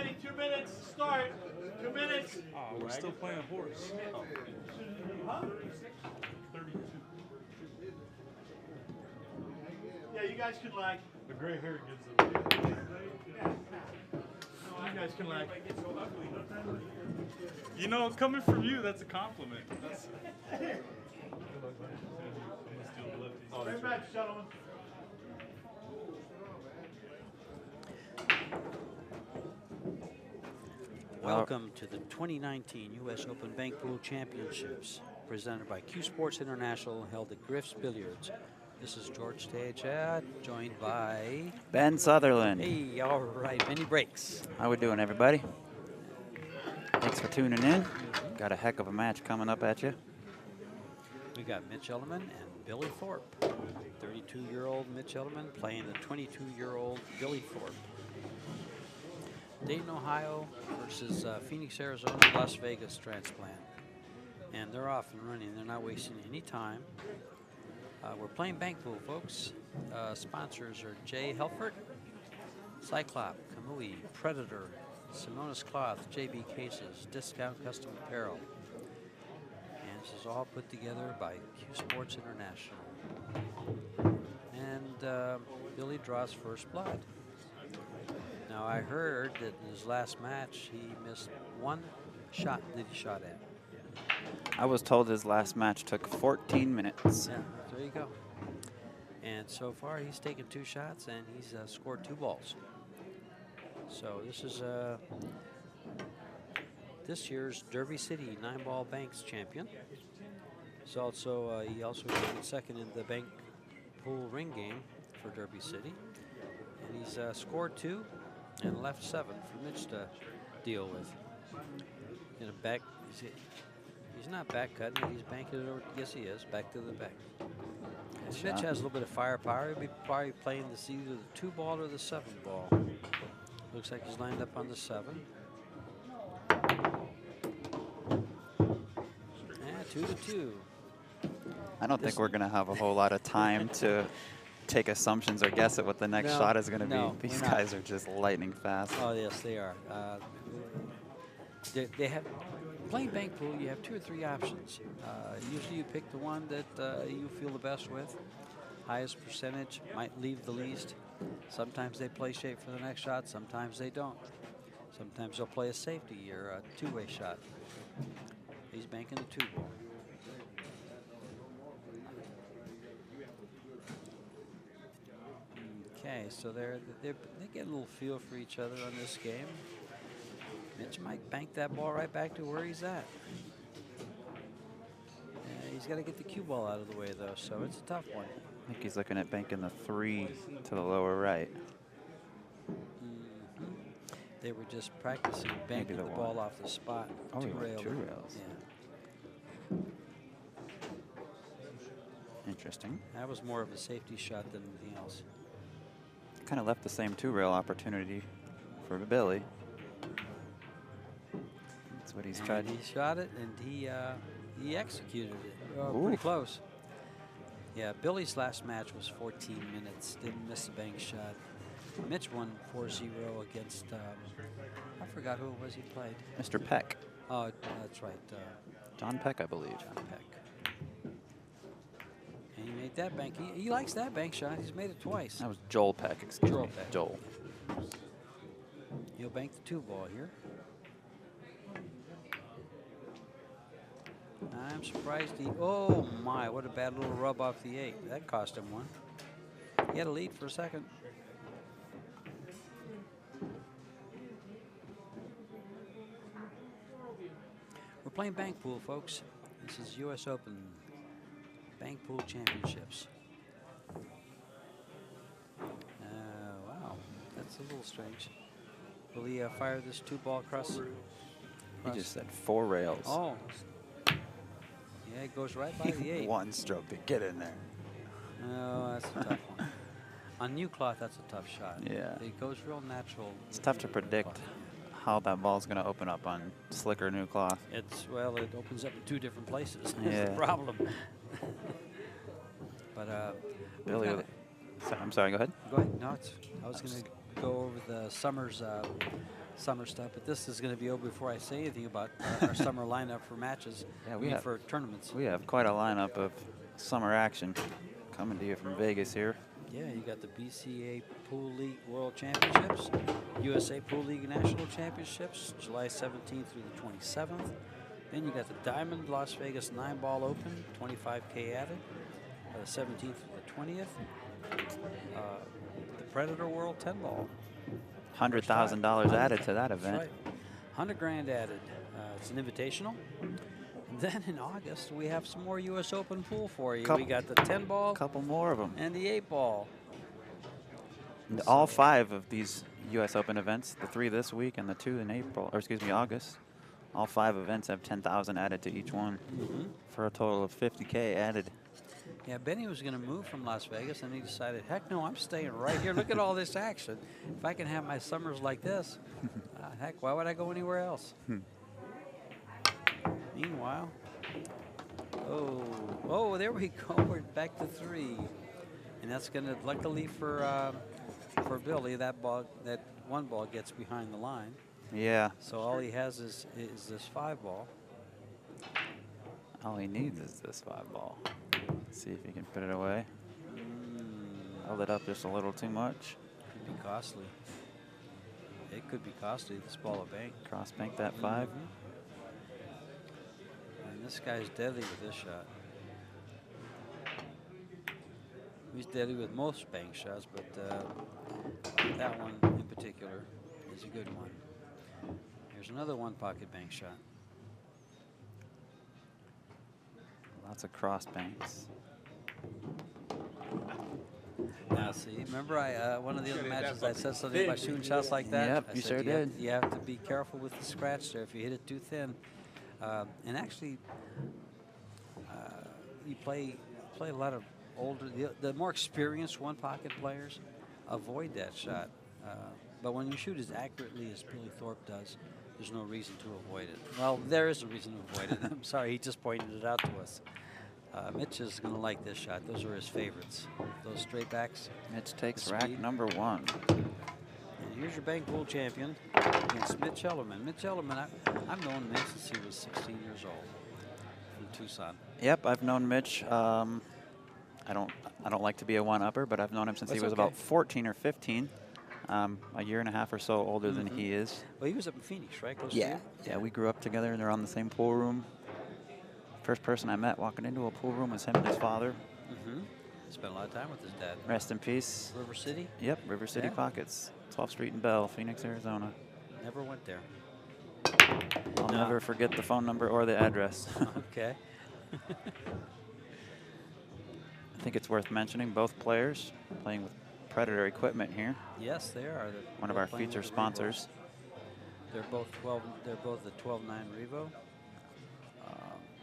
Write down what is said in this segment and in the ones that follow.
ready. 2 minutes. Start. 2 minutes. Oh, we're still playing horse. Oh. Huh? 32. Yeah, you guys can lag. The gray hair gives it away. You guys can lag. You know, coming from you, that's a compliment. That's... Very much, gentlemen. Welcome to the 2019 U.S. Open Bank Pool Championships, presented by CueSports International, held at Griff's Billiards. This is George Stagehad, joined by Ben Sutherland. Hey, all right, many breaks. How we doing, everybody? Thanks for tuning in. Got a heck of a match coming up at you. We got Mitch Ellerman and Billy Thorpe. 32-year-old Mitch Ellerman playing the 22-year-old Billy Thorpe. Dayton, Ohio versus Phoenix, Arizona, Las Vegas transplant. And they're off and running. They're not wasting any time. We're playing bank pool, folks. Sponsors are Jay Helfert, Cyclop, Kamui, Predator, Simonis Cloth, JB Cases, Discount Custom Apparel. And this is all put together by CueSports International. And Billy draws first blood. Now, I heard that in his last match, he missed one shot that he shot at. I was told his last match took 14 minutes. Yeah, there you go. And so far, he's taken 2 shots, and he's scored 2 balls. So this is this year's Derby City 9-ball banks champion. He's also he also came second in the bank pool ring game for Derby City, and he's scored 2 and left 7 for Mitch to deal with. In a back, he's not back cutting it. He's banking it over. Yes, he is back to the back. And Mitch has a little bit of firepower. He'll be probably playing this either the 2-ball or the 7-ball. Looks like he's lined up on the 7. Yeah, 2-2. I don't think we're going to have a whole lot of time to take assumptions or guess at what the next shot is going to be. These guys are just lightning fast. Oh, yes, they are. They have playing bank pool. You have 2 or 3 options. Usually, you pick the one that you feel the best with. Highest percentage might leave the least. Sometimes they play shape for the next shot. Sometimes they don't. Sometimes they'll play a safety or a 2-way shot. He's banking the 2-ball. Okay, so they get a little feel for each other on this game. Mitch might bank that ball right back to where he's at. He's got to get the cue ball out of the way, though, so it's a tough one. I think he's looking at banking the 3 to the lower right. They were just practicing banking the ball off the spot. Oh, 2 rails. 2 rails. Yeah. Interesting. That was more of a safety shot than anything else. Kind of left the same 2-rail opportunity for Billy. That's what he's tried. He shot it, and he executed it. Pretty close. Yeah, Billy's last match was 14 minutes. Didn't miss a bank shot. Mitch won 4-0 against, I forgot who it was he played. Mr. Peck. Oh, that's right. John Peck, I believe. John Peck. And he made that bank. He likes that bank shot. He's made it twice. That was Joel Peck, excuse me. Peck. Joel. He'll bank the 2-ball here. I'm surprised he, oh my, what a bad little rub off the 8. That cost him one. He had a lead for a second. We're playing bank pool, folks. This is U.S. Open Bank Pool Championships. Wow, that's a little strange. Will he fire this 2-ball across? He just said 4 rails. Oh. Yeah, it goes right by the 8. 1 stroke to get in there. Oh, that's a tough one. On new cloth, that's a tough shot. Yeah. It goes real natural. It's tough to predict how that ball's going to open up on slicker new cloth. Well, it opens up in 2 different places. Yeah. That's the problem. But Billy, I'm sorry, go ahead. Go ahead. No, I was going to go over the summer stuff, but this is going to be over before I say anything about our summer lineup for matches. Yeah, for tournaments. We have quite a lineup of summer action coming to you from Vegas here. Yeah, you got the BCA Pool League World Championships, USA Pool League National Championships, July 17th through the 27th. Then you got the Diamond Las Vegas 9-Ball Open, 25K added, 17th through the 20th. The Predator World 10-Ball. $100,000 added to that event. That's right. 100 grand added. It's an invitational. Then in August, we have some more U.S. Open pool for you. We got the 10-ball. Couple more of them. And the 8-ball. All 5 of these U.S. Open events, the 3 this week and the 2 in August, all 5 events have 10,000 added to each one for a total of 50K added. Yeah, Benny was going to move from Las Vegas, and he decided, heck no, I'm staying right here. Look at all this action. If I can have my summers like this, heck, why would I go anywhere else? Meanwhile, oh, there we go. We're back to 3, and that's going to, luckily for Billy, that one ball gets behind the line. Yeah. So all he has is this 5-ball. All he needs is this 5-ball. Let's see if he can put it away. Held it up just a little too much. Could be costly. It could be costly. This ball of bank. Cross bank that 5. And this guy's deadly with this shot. He's deadly with most bank shots, but that one in particular is a good one. Here's another one-pocket bank shot. Lots of cross banks. Now, see, remember one of the other matches I said something about shooting shots like that? Yep, I you said sure did. You have to be careful with the scratch there if you hit it too thin. And actually, you play a lot of older, the more experienced one-pocket players avoid that shot. But when you shoot as accurately as Billy Thorpe does, there's no reason to avoid it. Well, there is a reason to avoid it. I'm sorry, he just pointed it out to us. Mitch is going to like this shot. Those are his favorites. Those straight backs. Mitch takes rack number 1. And here's your bank pool champion against Mitch Ellerman. Mitch Ellerman, I've known Mitch since he was 16 years old from Tucson. Yep, I've known Mitch. I don't like to be a one-upper, but I've known him since he was about 14 or 15. A year and a half or so older than he is. Well, he was up in Phoenix, right? Close to you? Yeah, we grew up together and they're on the same pool room. First person I met walking into a pool room was him and his father. Spent a lot of time with his dad. Rest in peace. River City? Yep, River City Pockets, 12th Street and Bell, Phoenix, Arizona. Never went there. I'll never forget the phone number or the address. Okay. I think it's worth mentioning both players playing with Predator equipment here. Yes, they are. One of our feature sponsors. They're both 12. They're both the 12.9 Revo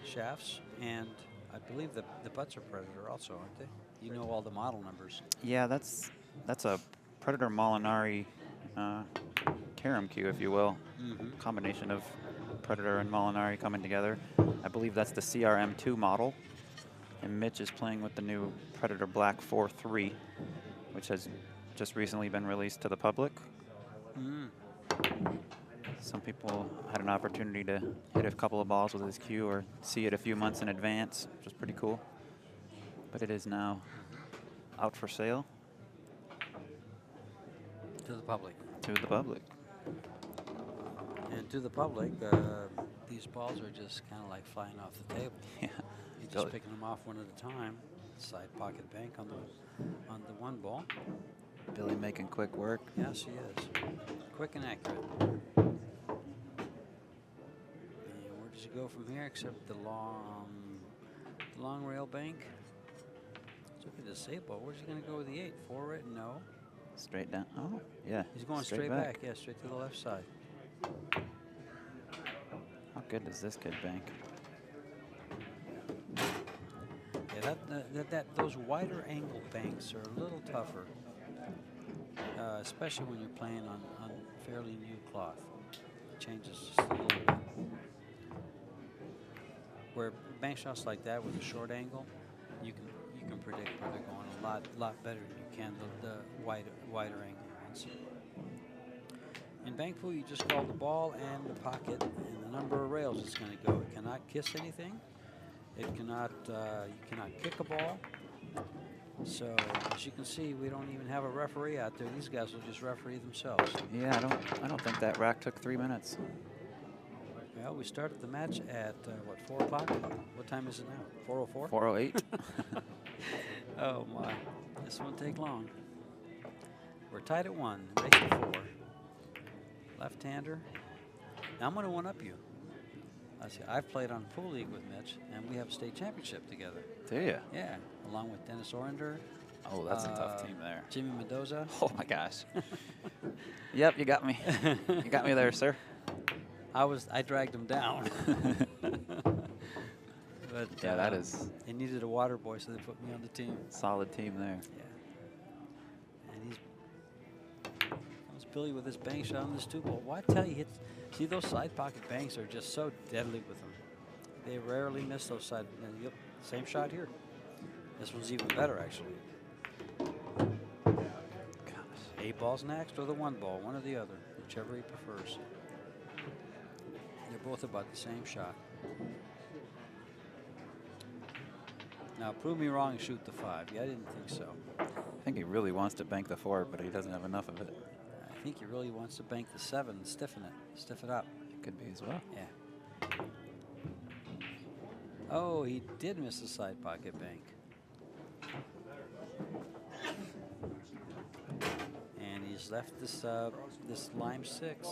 shafts, and I believe the butts are Predator also, aren't they? You know all the model numbers. Yeah, that's a Predator Molinari carom cue, if you will. Combination of Predator and Molinari coming together. I believe that's the CRM2 model. And Mitch is playing with the new Predator Black 4.3, which has just recently been released to the public. Some people had an opportunity to hit a couple of balls with his cue or see it a few months in advance, which is pretty cool. But it is now out for sale. To the public. To the public. And to the public, these balls are just kind of like flying off the table. Yeah. You're just picking them off one at a time. Side pocket bank on the one ball. Billy making quick work. Yes, he is. Quick and accurate. And where does he go from here except the long rail bank? Let's look at this 8-ball. Where's he going to go with the 8? 4 right? No. Straight down. Oh, yeah. He's going straight back. Yeah, straight to the left side. How good does this kid bank? Yeah, those wider angle banks are a little tougher, especially when you're playing on fairly new cloth. It changes just a little bit. Where bank shots like that with a short angle, you can predict where they're going a lot better than you can the wider angle ones. bank pool, you just call the ball and the pocket and the number of rails it's going to go. It cannot kiss anything. It cannot. You cannot kick a ball. So as you can see, we don't even have a referee out there. These guys will just referee themselves. Yeah, I don't think that rack took 3 minutes. Well, we started the match at what, 4 o'clock? What time is it now? 4:04. 4:08. Oh my, this won't take long. We're tied at 1, race to 4. Left-hander. Now I'm going to one-up you. I see. I've played on Pool League with Mitch, and we have a state championship together. Do you? Yeah, along with Dennis Orender. Oh, that's a tough team there. Jimmy Mendoza. Oh my gosh. Yep, you got me. You got me there, sir. I dragged him down. But Yeah, that is they needed a water boy, so they put me on the team. solid team there. Yeah. And comes Billy with his bank shot on this 2-ball. Well, I tell you, see those side pocket banks are just so deadly with them. They rarely miss those side. Yep, same shot here. This one's even better, actually. Gosh. 8 balls next, or the 1 ball, one or the other, whichever he prefers. They're both about the same shot. Now, prove me wrong and shoot the 5. Yeah, I didn't think so. I think he really wants to bank the 4, but he doesn't have enough of it. I think he really wants to bank the 7 and stiffen it up. Could be as well. Yeah. Oh, he did miss the side pocket bank. And he's left this this lime 6.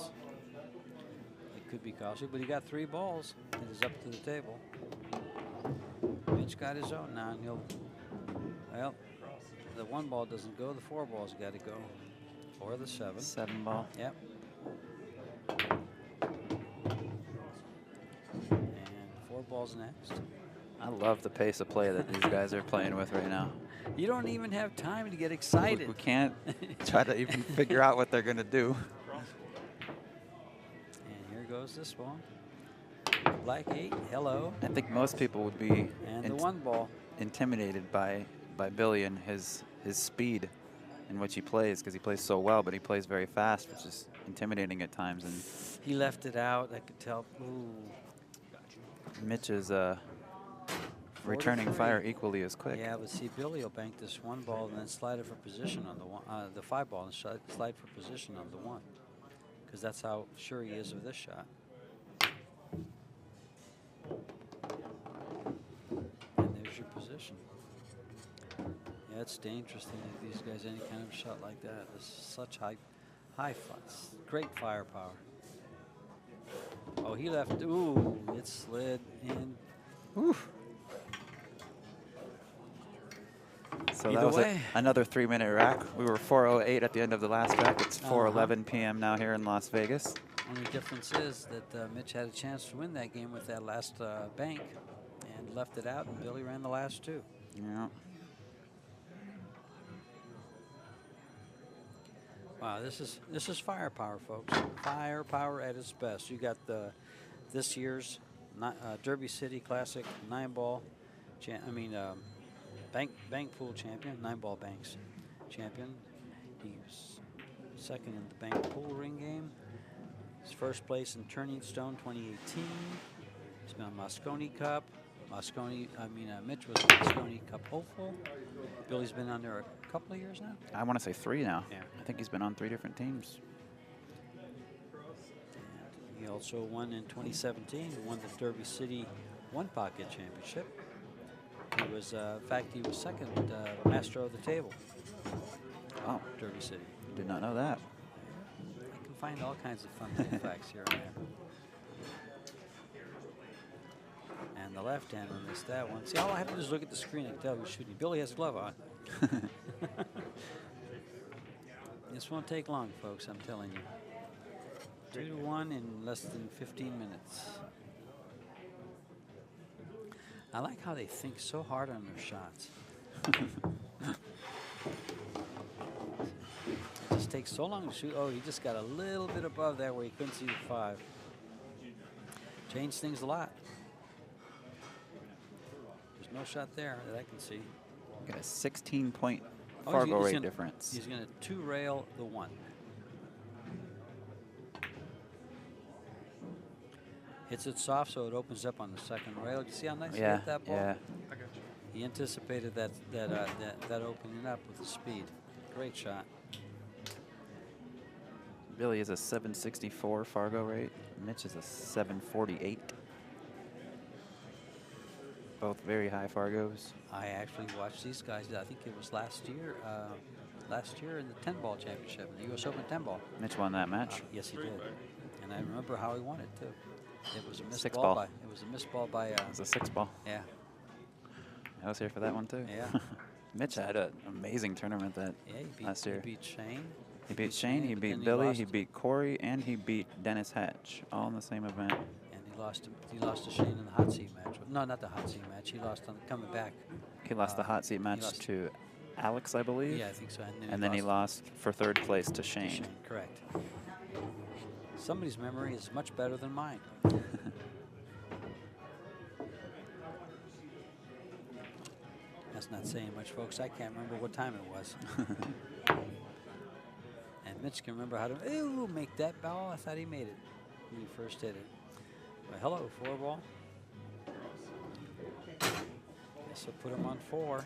It could be costly, but he got 3 balls. It is up to the table. Mitch got his own now, and well, the 1 ball doesn't go, the 4 balls got to go. Or the 7. 7 ball. Yep. And 4 balls next. I love the pace of play that these guys are playing with right now. You don't even have time to get excited. We can't try to even figure out what they're going to do. And here goes this one. Black 8, hello. I think most people would be And the 1 ball. intimidated by Billy and his speed in which he plays, because he plays so well, but he plays very fast, which is intimidating at times. And He left it out. I could tell. Ooh. Mitch is returning 4-3. fire equally as quick. Yeah, but see, Billy will bank this 1 ball and then slide it for position on the 1, the 5 ball, and slide for position on the 1, because that's how sure he is of this shot. And there's your position. Yeah, it's dangerous to give these guys any kind of shot like that. It's such great firepower. Oh, he left. Ooh, it slid in. Oof. So Either that was way. another 3-minute rack. We were 4:08 at the end of the last rack. It's Uh-huh. 4:11 p.m. now here in Las Vegas. Only difference is that Mitch had a chance to win that game with that last bank and left it out, and Billy ran the last 2. Yeah. Wow, this is firepower, folks. Firepower at its best. You got this year's Derby City Classic 9-ball, bank pool champion, 9-ball banks champion. He's second in the bank pool ring game. He's first place in Turning Stone 2018. He's been on Moscone Cup. Mitch was Moscone Cup hopeful. Billy's been on there a couple of years now. I want to say 3 now. Yeah. I think he's been on 3 different teams. And he also won in 2017. He won the Derby City 1-pocket championship. He was, in fact, he was second master of the table. Oh, Derby City. did not know that. I can find all kinds of fun little facts here and there. And the left-hander missed that one. See, all I have to do is look at the screen and tell who's shooting. Billy has a glove on. This won't take long, folks, I'm telling you. 2-1 in less than 15 minutes. I like how they think so hard on their shots. It just takes so long to shoot. Oh, he just got a little bit above there where he couldn't see the 5. Changed things a lot. There's no shot there that I can see. Got a 16-point Oh, Fargo he's rate gonna- difference. He's going to 2-rail the 1. Hits it soft, so it opens up on the second rail. You see how nice he Yeah, hit that ball? yeah. I got you. He anticipated that opening up with the speed. Great shot. Billy is a 764 Fargo rate. Mitch is a 748. Both very high Fargos. I actually watched these guys. I think it was last year in the 10-ball championship, the U.S. Open 10-ball. Mitch won that match. Yes, he did. And I remember how he won it too. It was a missed Six ball. ball. By. It was a missed ball by. It was a 6-ball. Yeah. I was here for that one too. Yeah. Mitch had an amazing tournament that Yeah. last year. He beat Shane. He beat Shane, he but then beat Billy, lost. he beat Corey, and he beat Dennis Hatch, all in the same event. And he lost to Shane in the hot seat match. No, not the hot seat match. He lost on coming back. He lost the hot seat match lost- to Alex, I believe. Yeah, I think so. And then he lost for third place to Shane. Correct. Somebody's memory is much better than mine. That's not saying much, folks. I can't remember what time it was. And Mitch can remember how to make that ball. I thought he made it when he first hit it. Well, hello, 4-ball. Guess I'll put him on 4.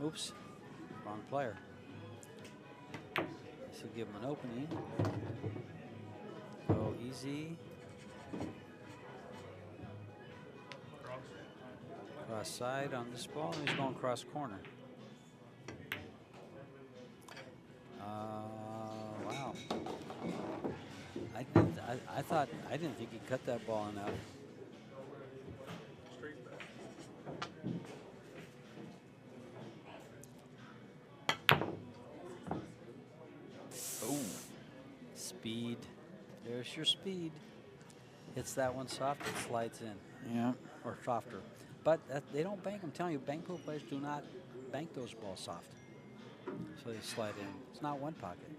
Oops, wrong player. This will give him an opening. Go easy. Cross side on this ball, and he's going cross corner. Wow. I didn't think he cut that ball enough. Ooh. Speed. There's your speed. Hits that one soft, it slides in. Yeah. Or softer. But they don't bank. I'm telling you, bank pool players do not bank those balls soft. So they slide in. It's not one pocket.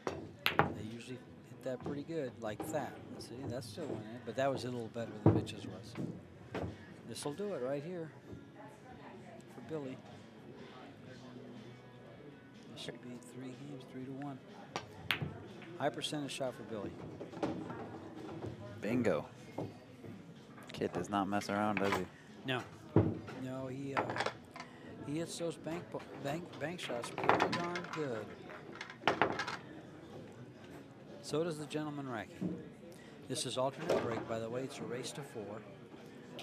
They usually hit that pretty good, like that. See, that's still winning it, but that was a little better than Mitch's was. This will do it right here for Billy. This should be 3 games, 3-1. High percentage shot for Billy. Bingo. Kid does not mess around, does he? No, no, he hits those bank shots pretty darn good. So does the gentleman racket. This is alternate break, by the way. It's a race to 4.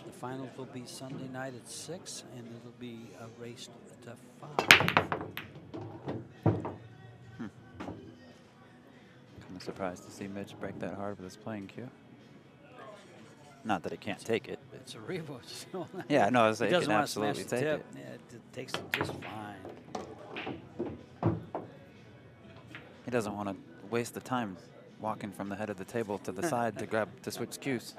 The finals will be Sunday night at 6, and it'll be a race to 5. Kind of surprised to see Mitch break that hard with his playing cue. Not that he can't take it. It's a reboot. Yeah, no, he He can doesn't want to absolutely smash the take tip. it. Yeah, it takes it just fine. He doesn't want to waste the time walking from the head of the table to the side to switch cues.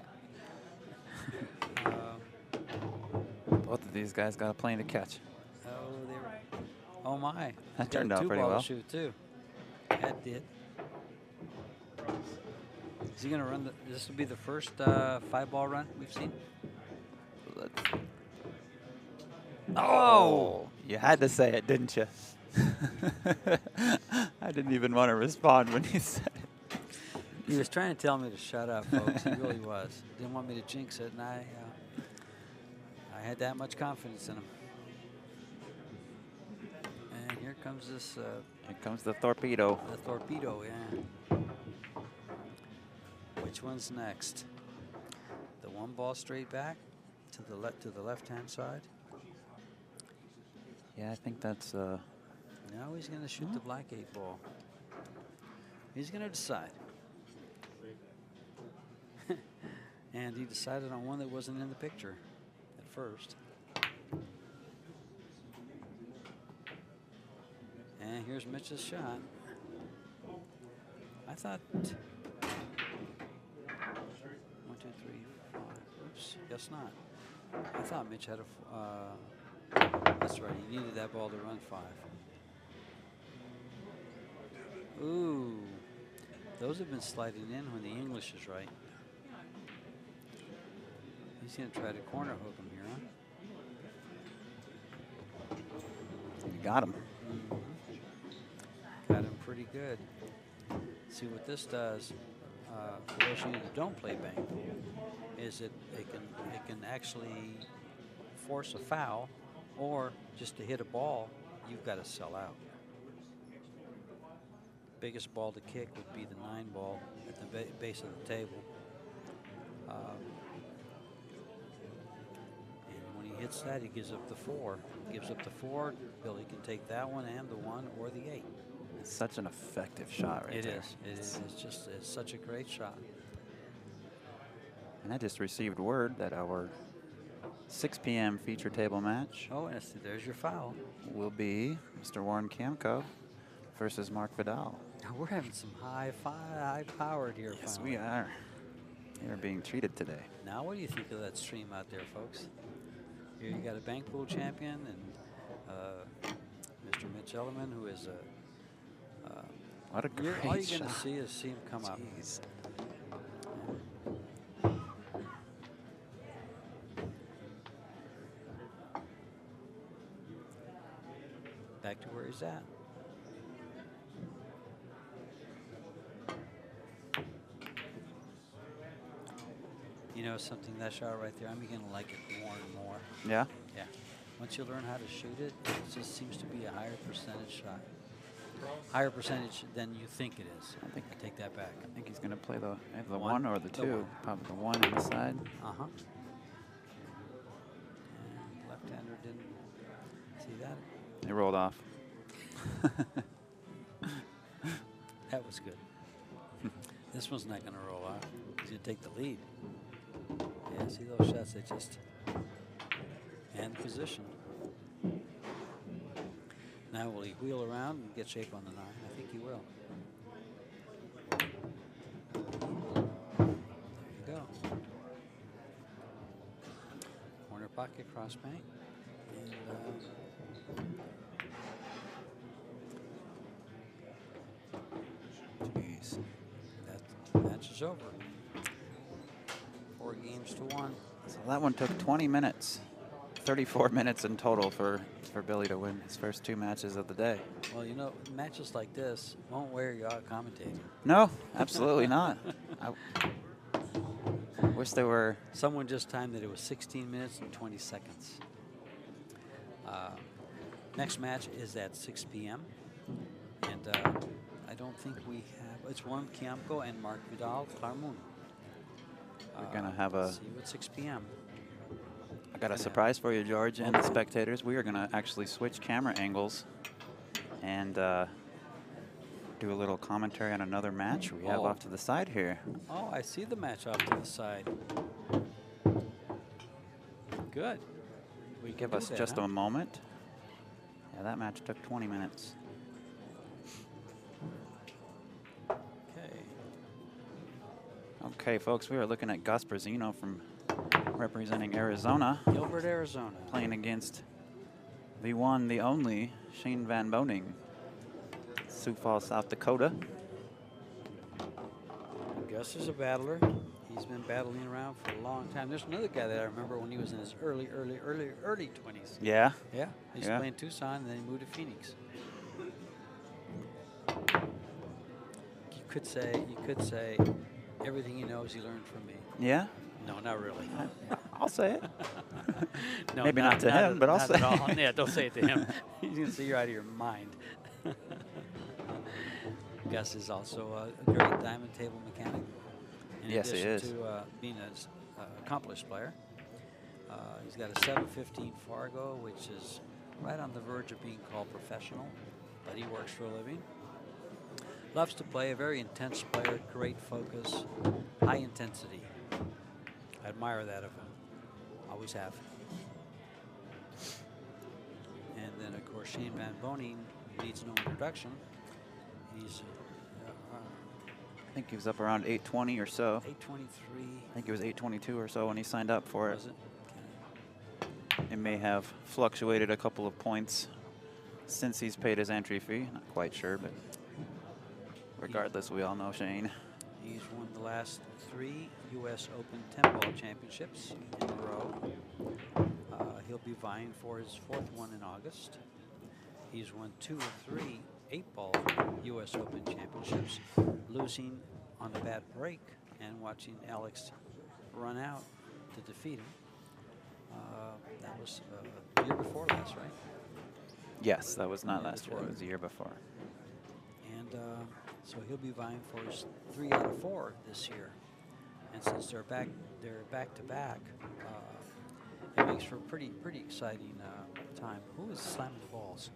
Both of these guys got a plane to catch. Oh my! That turned out pretty Two-ball well. to shoot too. That did. Is he going to run this will be the first 5-ball run we've seen? Oh! You had to say it, didn't you? I didn't even want to respond when you said it. He was trying to tell me to shut up, folks. He really was. Didn't want me to jinx it, and I had that much confidence in him. And here comes this. Here comes the torpedo. The torpedo, yeah. Which one's next? The 1-ball straight back to the left-hand side. Yeah, I think that's. Now he's going to shoot the black 8-ball. He's going to decide. And he decided on one that wasn't in the picture at first. And here's Mitch's shot. I thought 1, 2, 3, 4. Oops, guess not. I thought Mitch had a. That's right. He needed that ball to run 5. Ooh, those have been sliding in when the English is right. He's going to try to corner hook him here, huh? You got him. Got him pretty good. See what this does. for those of you that don't play bank pool, is that it can actually force a foul, or just to hit a ball, you've got to sell out. Biggest ball to kick would be the 9 ball at the base of the table. And when he hits that, he gives up the 4. Gives up the 4. Billy can take that one and the 1 or the 8. It's such an effective shot right there. It is. It's such a great shot. And I just received word that our 6 p.m. feature table match Oh, and there's your foul. will be Mr. Warren Kamko versus Mark Vidal. Now we're having some high-powered here. Yes, finally. we are. We are being treated today. Now, what do you think of that stream out there, folks? Here you got a bank pool champion and Mr. Mitch Ellerman, who is a. What a great all you're shot. going to see is him come up. Jeez. Back to where he's at. You know something, that shot right there, I'm beginning to like it more and more. Yeah? Yeah. Once you learn how to shoot it, it just seems to be a higher percentage shot. Higher percentage than you think it is. I take that back. I think he's going to play the 1 one? or the The 2. one. Probably the 1 on the side. Uh-huh. And left-hander didn't see that. It rolled off. That was good. This one's not going to roll out. He's going to take the lead. Yeah, see those shots? They just... And position. Now will he wheel around and get shape on the 9? I think he will. There you go. Corner pocket, cross bank. And Jeez. that match is over. 4 games to 1. So that one took 20 minutes. 34 minutes in total for Billy to win his first 2 matches of the day. Well, you know, matches like this won't wear you out commentating. No, absolutely not. I wish there were. Someone just timed that it was 16 minutes and 20 seconds. Next match is at 6 p.m. And I don't think we have. It's Warren Kamko and Mark Vidal, Clarmoon. We're going to have a. See you at 6 p.m. I got a surprise for you, George, and the spectators. We are going to actually switch camera angles and do a little commentary on another match we have off to the side here. Oh, I see the match off to the side. Good. We can Give do us that, just huh? a moment. Yeah, that match took 20 minutes. Okay. Okay, folks, we are looking at Gus Brazino from representing Arizona, Gilbert, Arizona. playing against the one, the only, Shane Van Boening, Sioux Falls, South Dakota. Gus is a battler. He's been battling around for a long time. There's another guy that I remember when he was in his early 20s. Yeah? Yeah, he's Yeah. playing Tucson, and then he moved to Phoenix. You could say everything he knows he learned from me. Yeah? No, not really. I'll say it. No, Maybe not to him, but I'll not say at all. it. Yeah, don't say it to him. He's going to say you're out of your mind. Gus is also a great diamond table mechanic. In Yes, he addition is. to being an accomplished player. He's got a 715 Fargo, which is right on the verge of being called professional, but he works for a living. Loves to play, a very intense player, great focus, high intensity. I admire that of him. Always have. And then, of course, Shane Van Boening needs no introduction. He's I think he was up around 820 or so. 823. I think it was 822 or so when he signed up for it. Was it? It may have fluctuated a couple of points since he's paid his entry fee. Not quite sure, but regardless, we all know Shane. He's won the last 3 U.S. Open 10-ball championships in a row. He'll be vying for his 4th one in August. He's won 2 of 3 8-ball U.S. Open championships, losing on the bad break and watching Alex run out to defeat him. That was the year before last, right? Yes, that was not Yeah, last year. It was the year before. And so he'll be vying for his 3 out of 4 this year. And since they're back to back, it makes for a pretty exciting time. Who is slamming the balls?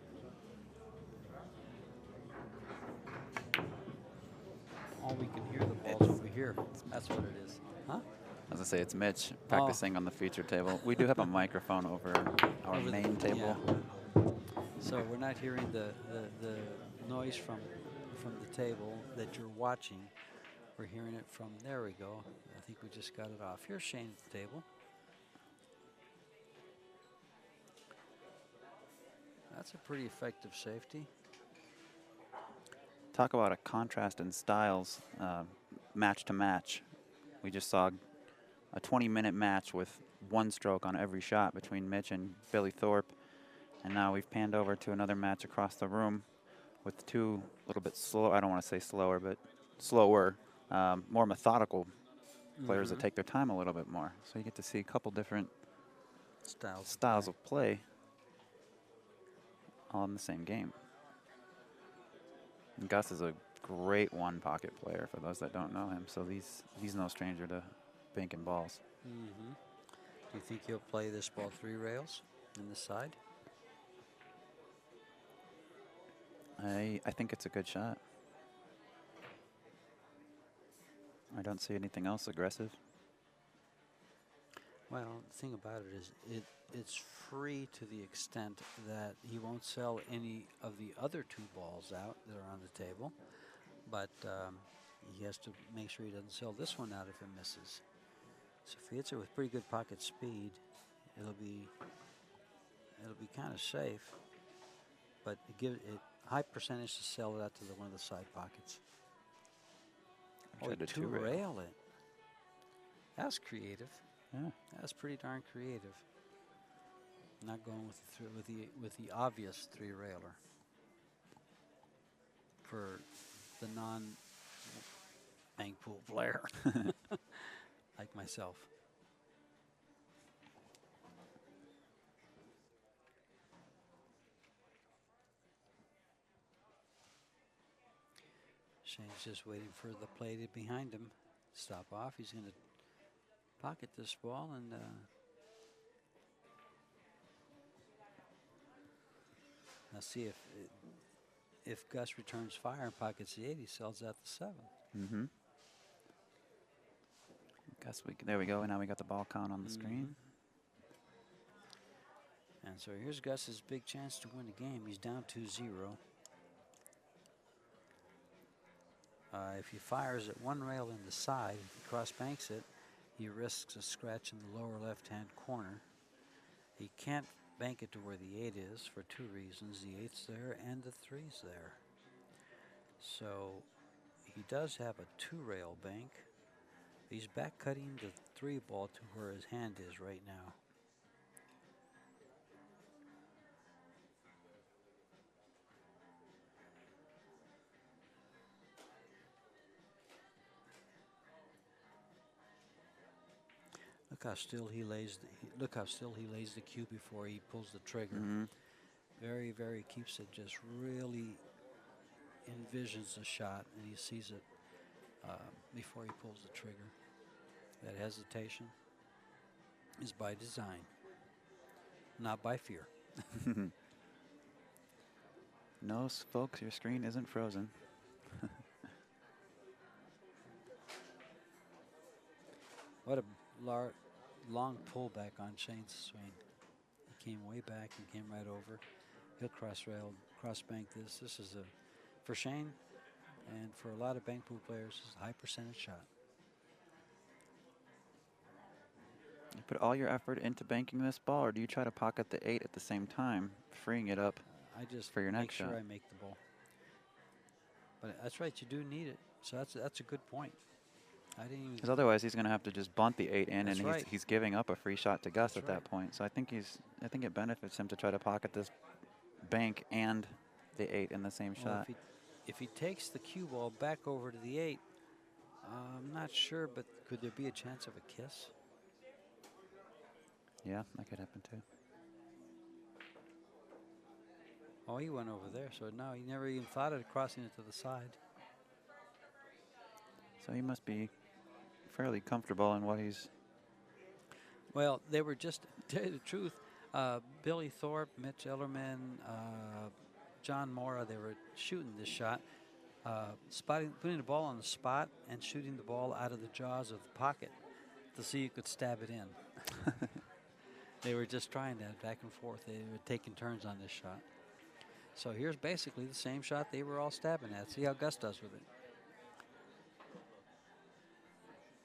Oh, we can hear the balls over here. That's what it is. Huh? I was gonna say it's Mitch practicing on the feature table. We do have a microphone over our Over the- main table. yeah. So we're not hearing the noise from the table that you're watching. We're hearing it from, there we go. I think we just got it off. Here's Shane at the table. That's a pretty effective safety. Talk about a contrast in styles, match to match. We just saw a 20-minute match with 1 stroke on every shot between Mitch and Billy Thorpe. And now we've panned over to another match across the room with 2 a little bit slow. I don't want to say slower, but slower, more methodical players that take their time a little bit more. So you get to see a couple different styles of play all in the same game. And Gus is a great one-pocket player for those that don't know him. So he's no stranger to banking balls. Do you think he'll play this ball 3 rails in the side? I think it's a good shot. I don't see anything else aggressive. Well, the thing about it is it's free to the extent that he won't sell any of the other 2 balls out that are on the table, but he has to make sure he doesn't sell this one out if it misses. So if he hits it with pretty good pocket speed, it'll be kind of safe, but give it high percentage to sell it out to one of the side pockets. Oh, Tried to 2 two-rail. rail it. That's creative. Yeah. That's pretty darn creative. Not going with the obvious 3 railer for the non-bank pool player like myself. Shane's just waiting for the play behind him. Stop off. He's going to pocket this ball and now see if Gus returns fire and pockets the 8, he sells out the 7. Mm-hmm. Gus, there we go. Now we got the ball count on the screen. And so here's Gus's big chance to win the game. He's down 2-0. If he fires at 1 rail in the side, if he cross banks it, he risks a scratch in the lower left-hand corner. He can't bank it to where the 8 is for 2 reasons. The 8's there and the 3's there. So he does have a 2-rail bank. He's back cutting the 3 ball to where his hand is right now. Look how still he lays. Look how still he lays the cue before he pulls the trigger. Very, very keeps it. Just really envisions the shot, and he sees it before he pulls the trigger. That hesitation is by design, not by fear. No, folks, your screen isn't frozen. What a long pullback on Shane's swing. He came way back and came right over. He'll cross rail, cross bank this. This is for Shane and for a lot of bank pool players, this is a high percentage shot. You put all your effort into banking this ball, or do you try to pocket the 8 at the same time, freeing it up I just for your make next sure shot? I make the ball. But that's right, you do need it. So that's a good point. I didn't even. Because otherwise, he's going to have to just bunt the 8 in, That's and right. he's giving up a free shot to Gus That's at that point. So I think it benefits him to try to pocket this bank and the 8 in the same Well, shot. if he takes the cue ball back over to the 8, I'm not sure, but could there be a chance of a kiss? Yeah, that could happen too. Oh, he went over there, so no, he never even thought of crossing it to the side. So he must be fairly comfortable in what he's. Well, they were just, to tell you the truth, Billy Thorpe, Mitch Ellerman, John Mora, they were shooting this shot, putting the ball on the spot and shooting the ball out of the jaws of the pocket to see you could stab it in. They were just trying that back and forth. They were taking turns on this shot. So here's basically the same shot they were all stabbing at. See how Gus does with it.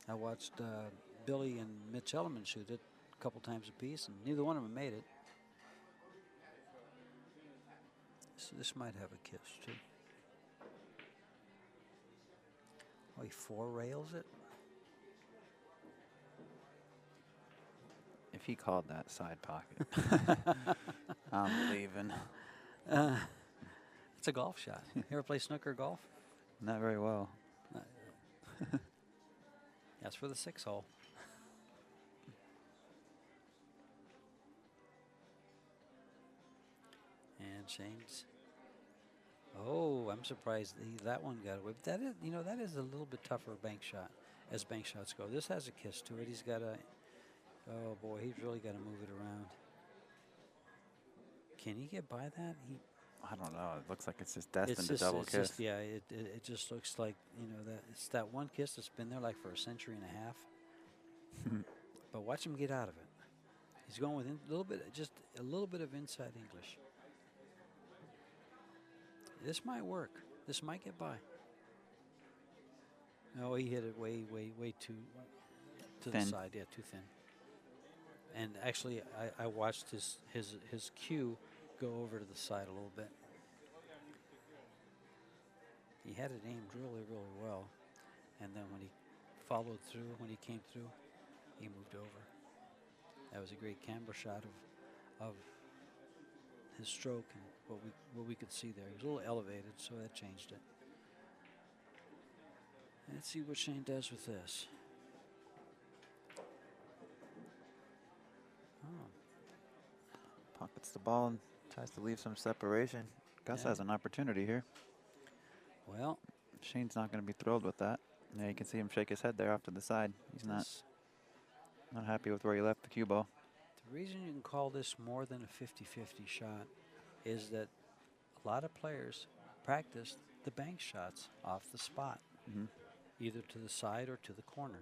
I watched Billy and Mitch Ellerman shoot it a couple times apiece, and neither one of them made it. So this might have a kiss, too. Oh, he four rails it? If he called that side pocket, I'm leaving. It's a golf shot. You ever play snooker golf? Not very well. That's for the 6 hole. And Shane's. Oh, I'm surprised that one got away. But that is, that is a little bit tougher bank shot as bank shots go. This has a kiss to it. He's got a. Oh boy, he's really got to move it around. Can he get by that? I don't know. It looks like it's just destined to double kiss. Just, yeah, it just looks like, that it's that one kiss that's been there like for a century and a half. But watch him get out of it. He's going with just a little bit of inside English. This might work. This might get by. No, he hit it way too to thin. the side. Yeah, too thin. And actually, I watched his cue go over to the side a little bit. He had it aimed really well, and then when he followed through, when he came through, he moved over. That was a great camera shot of his stroke and what we could see there. He was a little elevated, so that changed it. Let's see what Shane does with this. Oh. Pockets the ball and tries to leave some separation. Gus has an opportunity here. Well, Shane's not going to be thrilled with that. Yeah, you can see him shake his head there off to the side. He's not happy with where he left the cue ball. The reason you can call this more than a 50-50 shot is that a lot of players practice the bank shots off the spot, either to the side or to the corner.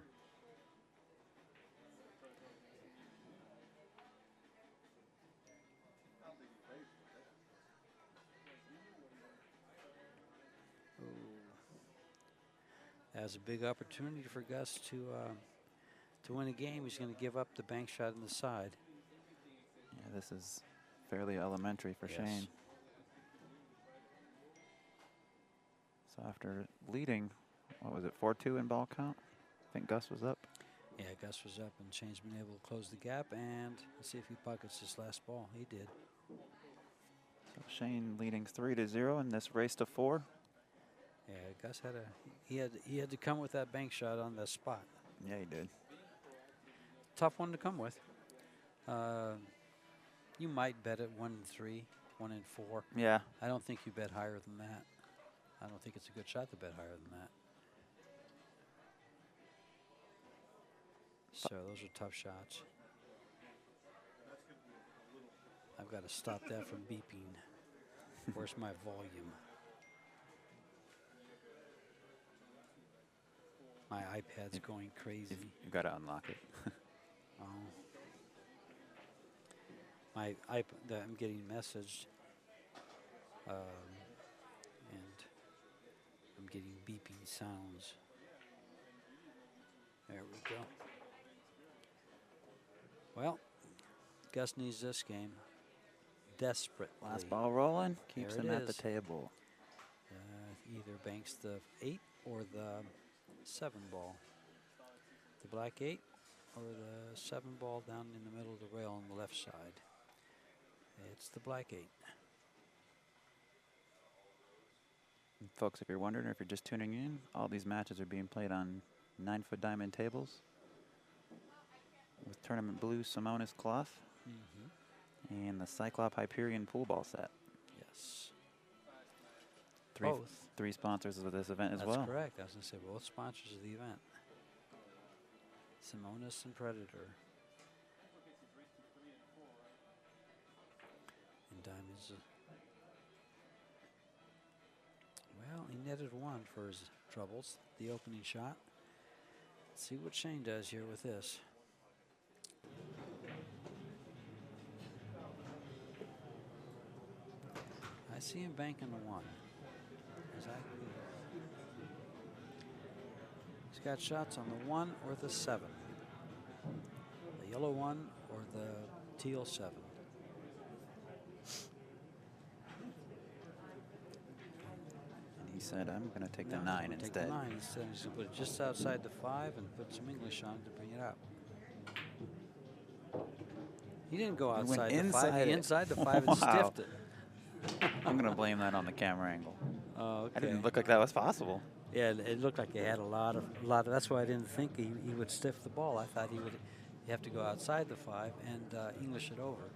That's a big opportunity for Gus to win a game. He's going to give up the bank shot on the side. Yeah, this is fairly elementary for Shane. So after leading, what was it, 4-2 in ball count? I think Gus was up. Yeah, Gus was up, and Shane's been able to close the gap, and let's see if he pockets this last ball. He did. So Shane leading 3-0 in this race to 4. Yeah, Gus he had to come with that bank shot on the spot. Yeah, he did. Tough one to come with. You might bet it 1-3, 1-4. Yeah. I don't think you bet higher than that. I don't think it's a good shot to bet higher than that. So those are tough shots. I've got to stop that from beeping. Where's my volume? My iPad's going crazy. You've got to unlock it. Oh. My iPad, I'm getting messaged, and I'm getting beeping sounds. There we go. Well, Gus needs this game desperately. Last ball rolling. Keeps There him it at the is. table. Either banks the 8 or the 7 ball. The black 8 or the 7 ball down in the middle of the rail on the left side. It's the black 8. And folks, if you're wondering, or if you're just tuning in, all these matches are being played on 9-foot diamond tables with tournament blue Simonis cloth and the Cyclop Hyperion pool ball set. Yes. Three sponsors of this event as That's well. That's correct. I was going to say both sponsors of the event. Simonis and Predator. And diamonds. Well, he netted 1 for his troubles, the opening shot. Let's see what Shane does here with this. I see him banking the 1. He's got shots on the 1 or the 7. The yellow 1 or the teal 7. And he said, I'm going to take the 9 instead. Take the 9 instead. He's going to put it just outside the 5 and put some English on to bring it up. He didn't go outside the 5. He inside the 5 and stiffed it. I'm going to blame that on the camera angle. Oh, okay. I didn't look like that was possible. Yeah, it looked like he had a lot of. That's why I didn't think he would stiff the ball. I thought he would have to go outside the 5 and English it over.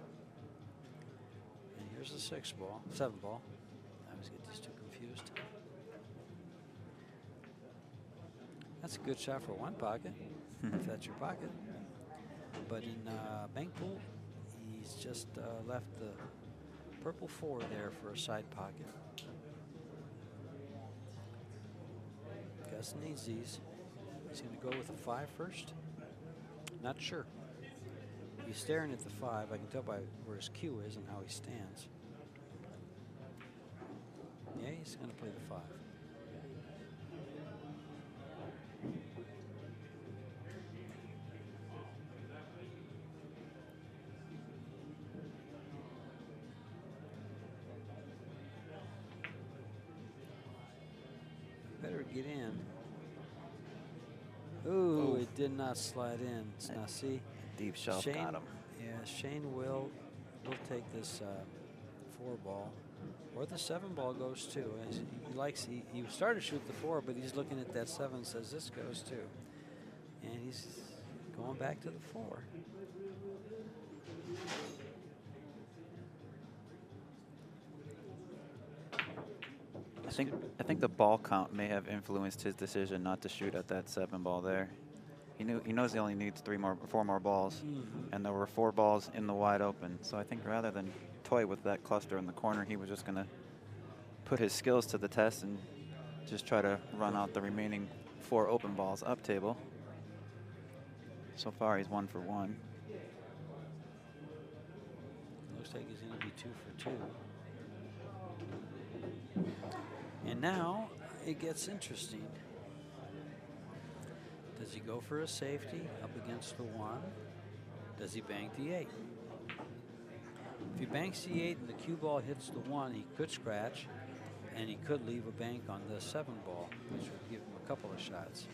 And here's the 7 ball. I always get these two confused. That's a good shot for 1 pocket, if that's your pocket. But in bank pool, he's just left the purple 4 there for a side pocket. Gus needs these. He's going to go with a 5 first. Not sure. He's staring at the 5. I can tell by where his cue is and how he stands. Yeah, he's going to play the 5. Better get in. Ooh, it did not slide in. Now see, deep shelf Shane, got him. Yeah, Shane will take this 4 ball, or the 7 ball goes too. He started to shoot the 4, but he's looking at that 7 and says this goes too, and he's going back to the 4. I think the ball count may have influenced his decision not to shoot at that 7 ball there. He knows he only needs 4 more balls, and there were 4 balls in the wide open. So I think rather than toy with that cluster in the corner, he was just going to put his skills to the test and just try to run out the remaining 4 open balls up table. So far, he's 1 for 1. Looks like he's going to be 2 for 2. And now it gets interesting. Does he go for a safety up against the 1? Does he bank the 8? If he banks the 8 and the cue ball hits the 1, he could scratch, and he could leave a bank on the 7 ball, which would give him a couple of shots.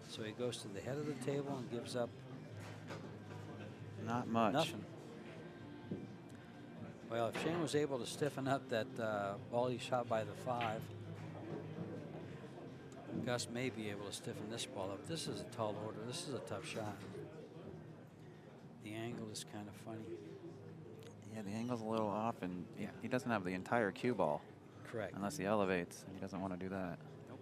So he goes to the head of the table and gives up not much. Nothing. Well, if Shane was able to stiffen up that ball he shot by the 5, Gus may be able to stiffen this ball up. This is a tall order. This is a tough shot. The angle is kind of funny. Yeah, the angle's a little off, and he doesn't have the entire cue ball. Correct. Unless he elevates, and he doesn't want to do that. Nope.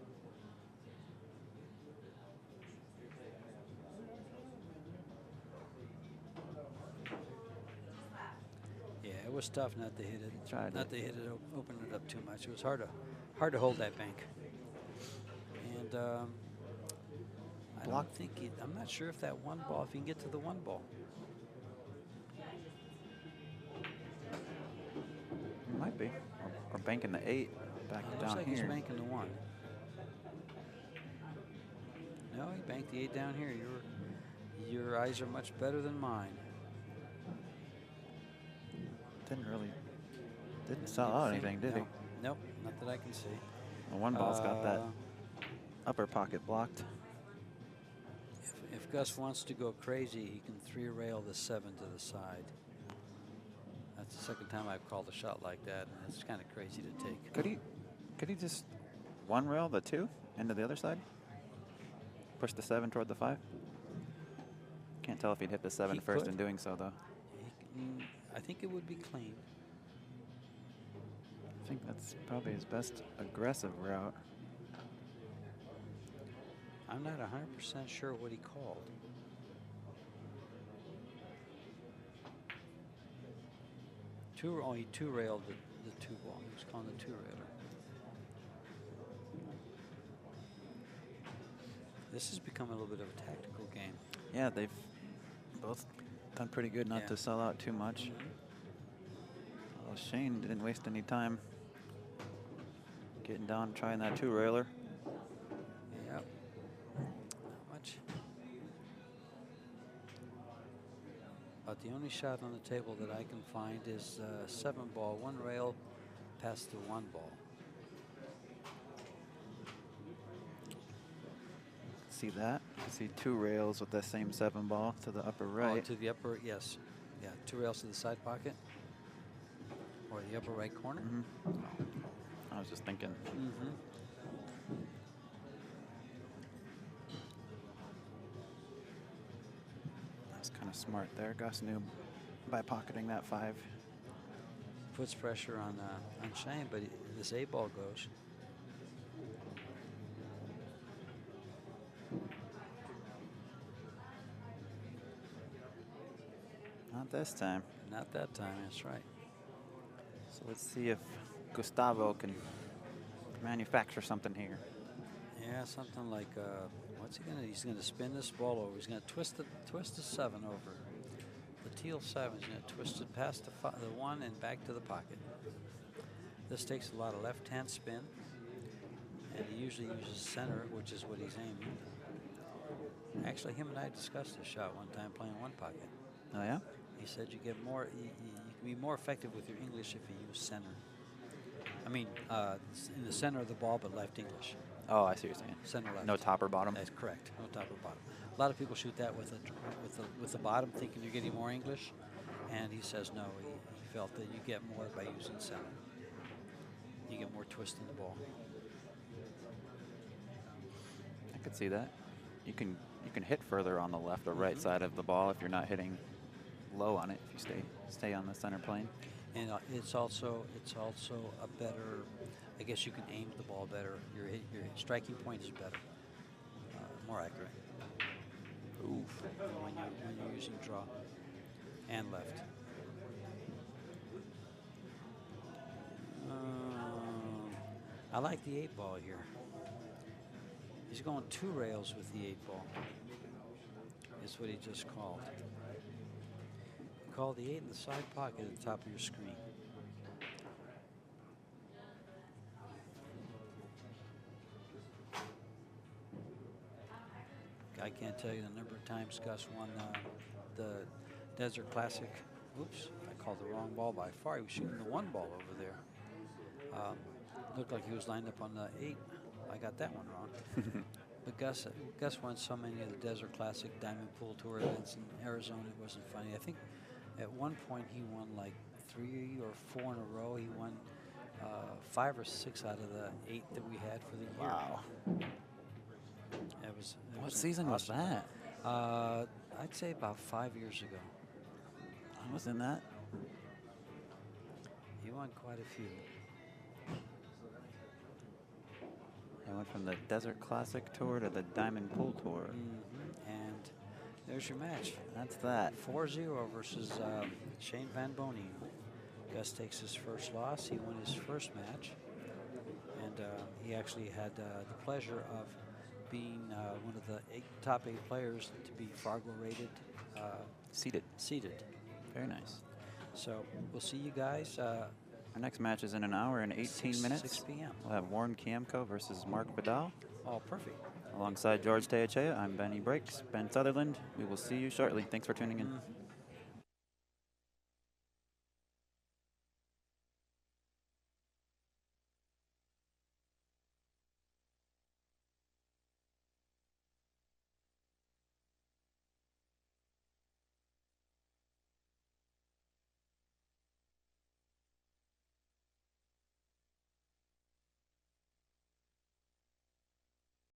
Yeah, it was tough not to hit it. Not to hit it, open it up too much. It was hard to hold that bank. And I don't think I'm not sure if that 1 ball, if he can get to the 1 ball. It might be. Or banking the 8 back down looks like here. He's banking the 1. No, he banked the 8 down here. Your eyes are much better than mine. Didn't sell out anything, did he? Nope, not that I can see. The 1 ball's got that upper pocket blocked. If Gus wants to go crazy, he can 3-rail the 7 to the side. That's the second time I've called a shot like that, and it's kind of crazy to take. Could he just 1 rail, the 2, into the other side. Push the 7 toward the 5. Can't tell if he'd hit the 7 He first could. in doing so, though. I think it would be clean. I think that's probably his best aggressive route. I'm not 100% sure what he called. He two-railed the 2 ball. He was calling the 2-railer. This has become a little bit of a tactical game. Yeah, they've both done pretty good not to sell out too much. Well, Shane didn't waste any time getting down, trying that 2-railer. Yep. Not much. But the only shot on the table that I can find is 7 ball, 1 rail, past the 1 ball. See that? You see 2 rails with the same 7 ball to the upper Oh, right. to the upper, yes. Yeah, 2 rails to the side pocket. Or the upper right corner. I was just thinking. That's kind of smart there. Gus knew by pocketing that 5. Puts pressure on Shane, but this 8 ball goes. Not this time. Not that time, that's right. So let's see if Gustavo can manufacture something here. Yeah, something like what's he gonna? He's gonna spin this ball over. He's gonna twist the 7 over. The teal 7. He's gonna twist it past the 1 and back to the pocket. This takes a lot of left-hand spin, and he usually uses center, which is what he's aiming. Actually, him and I discussed this shot one time playing 1 pocket. Oh yeah? He said you get more. You can be more effective with your English if you use center. I mean, in the center of the ball, but left English. Oh, I see what you're saying. Center left. No top or bottom. That's correct. No top or bottom. A lot of people shoot that with the bottom, thinking you're getting more English, and he says no. He felt that you get more by using center. You get more twist in the ball. I could see that. You can hit further on the left or right side of the ball if you're not hitting low on it. If you stay on the center plane. And it's also a better. I guess you can aim the ball better. Your striking point is better, more accurate. Oof. When you're using draw and left. I like the 8 ball here. He's going 2 rails with the 8 ball. Is what he just called. Call the 8 in the side pocket at the top of your screen. I can't tell you the number of times Gus won the Desert Classic. Oops, I called the wrong ball by far. He was shooting the 1 ball over there. Looked like he was lined up on the 8. I got that one wrong. But Gus won so many of the Desert Classic Diamond Pool Tour events in Arizona. It wasn't funny. I think at one point he won like 3 or 4 in a row. He won 5 or 6 out of the 8 that we had for the year. Wow. What was season was that? I'd say about 5 years ago. I was in that. He won quite a few. I went from the Desert Classic Tour to the Diamond Pool Tour. And there's your match. That's that. 4-0 versus Shane Van Boening. Gus takes his first loss. He won his first match. And he actually had the pleasure of being one of the top 8 players to be Fargo rated. Seated. Very nice. So we'll see you guys. Our next match is in an hour and 18 minutes. 6 p.m. We'll have Warren Kiamko versus Mark Vidal. Oh, perfect. Alongside George Teachea, I'm Benny Breaks. Ben Sutherland. We will see you shortly. Thanks for tuning in.